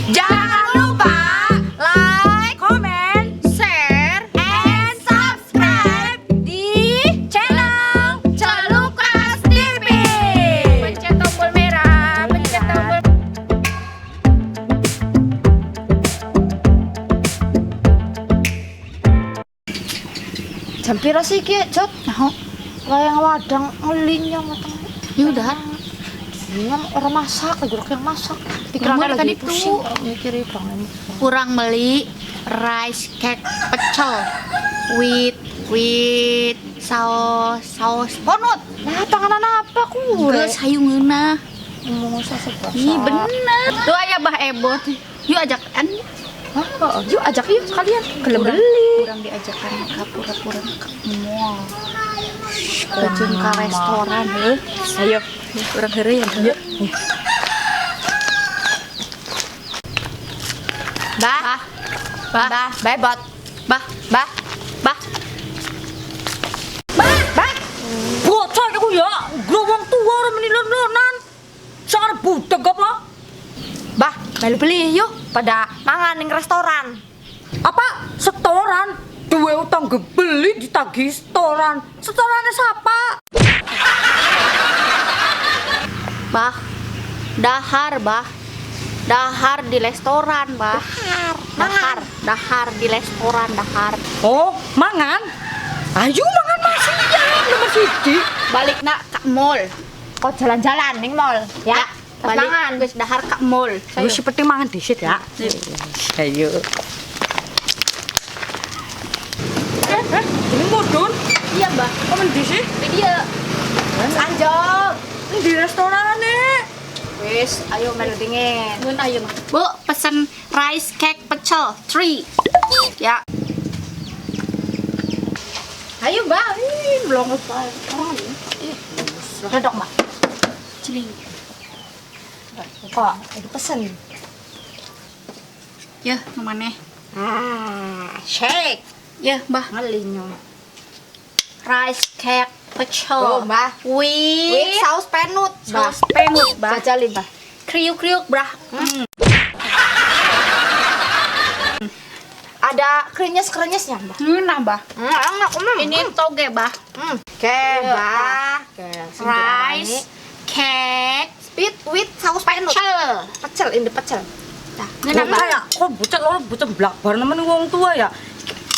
Jangan lupa like, comment, share, and subscribe di channel Celukas TV. Pencet tombol merah, pencet tombol. Jam pira sih ki, Jot? Layang wadang ngelinya mateng. Ya udah. Ini orang masak, lagi yang masak. Pikirannya lagi pusing. Mikirin banget. Kurang beli rice cake pecel with saus ponut. Nah, panganan apa ku? Geus hayu ngeunah. Ngomong saus apa? Ih bener. Tuh aya bah ebot. Yuk ajakan. Hah? Yuk ajak yuk kalian. Gelem beli. Kurang diajakan ke pura-pura ke mall. Kejun ke restoran heuh. Ayo. Kurang heureuy ya. Bah. Bebot. Bah. Bocah aku ya, growong tua orang menilon-lonan. Sangat budak apa? Bah, melu beli yuk pada mangan ning restoran. Apa? Setoran? Duwe utang gebeli ditagih setoran. Setorannya siapa? Bah. Dahar di restoran, bah. Dahar di restoran, dahar. Oh, mangan? Ayo mangan masih ya, nomor siji. Balik nak ke mall. Kok jalan-jalan ning mall ya? Pas Balik mangan. geus dahar ke mall. Lu seperti mangan disit ya. Ayo. Ini mudun. Iya, bah. Kok mendis sih? Dia Anjok. Ini di restoran nih. Wis, ayo melu dingin. Mun ayo mah. Bu, pesen rice cake pecel 3. Ya. Ayo, Mbak. Belum selesai. Redok, Mbak. Ciling. Kok ada pesen? Ya, kemana? Shake. Ya, Mbah. Ngelinya. Rice cake pecel. Oh, Mbah. Wih, saus penut, Mbah. Saus penut, Mbah. Jajalin, Mbah. Kriuk-kriuk, Brah. Ada krenyes-krenyesnya, Mbah. Nambah. Enak, Ini toge, Mbah. Oke, Mbah. Rice cake with saus penut. pecel. Pecel, ini pecel. Bocah ya, kok bocah blakbar nemen wong tua ya.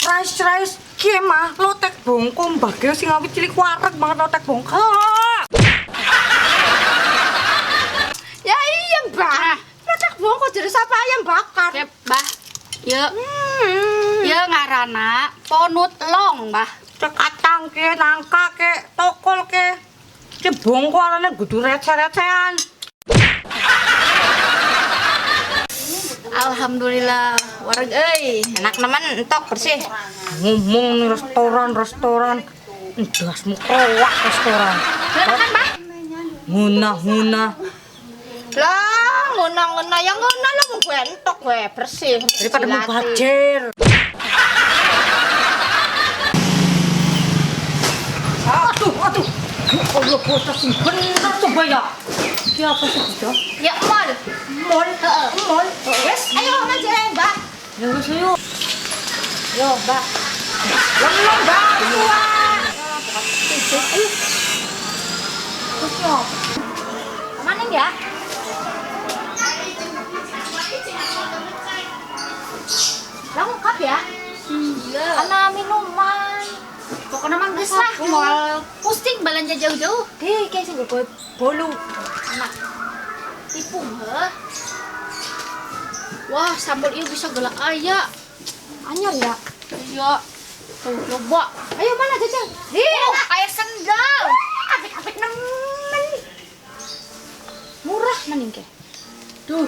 Rice ki mah lotek bongko mbage sing awit cilik wareg banget lotek bongko. Ya iya, Mbah. Letak bongko jadi sapa ayam bakar. Ya, Mbah. Ya. Ya ngarana ponut long, Mbah. Cek kacang ke, nangka ke, tokol ke. Ki bongko arane kudu receh-recehan. Alhamdulillah, wareg euy. Enak nemen entok bersih. Ngomong nih restoran. Ndasmu kowak restoran. Kan, Mbah? Nguna. Lah, ngena yang ngena lah gue entok gue bersih. Daripada Jilatin. mubajir. Aduh. Allah bocah sing bener coba ya. Siapa sih bocah? Ya, mall. Mall. Wes, ayo aja, Mbak. Ya wis ayo. Yo, Mbak. Lem, Mbak. Tua. Ayo. Terus yo. Kemana ya? Lengkap ya? Iya. Karena minuman. Pokoknya mah geus lah mall. Pusing belanja jauh-jauh. Deh, kayak sih gue bolu. Enak. Tipung heuh. Wah, sambal ieu bisa geula aya. Anyar ya. Iya. Tuh, coba. Ayo mana Ceceng? Kayak sendal. Apik-apik nemen. Murah maning ke. Duh.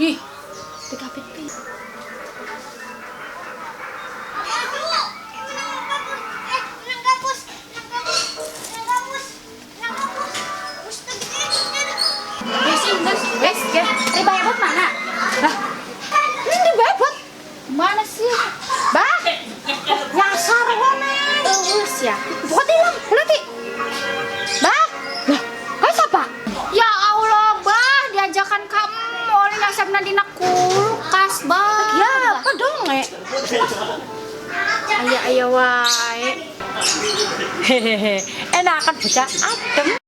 Ih, Apik-apik. wes, ya. Bebot mana? Lah. Ini bebot. Mana sih? Bah. Nyasar ngomong. Terus ya. Buat hilang, berarti. Bah. Lah, kau siapa? Ya Allah, Bah, diajakan kamu oleh yang dina kulkas, Bang. Ya, apa dong, Nek? Ayo wae. Hehehe. Enakan bocah adem.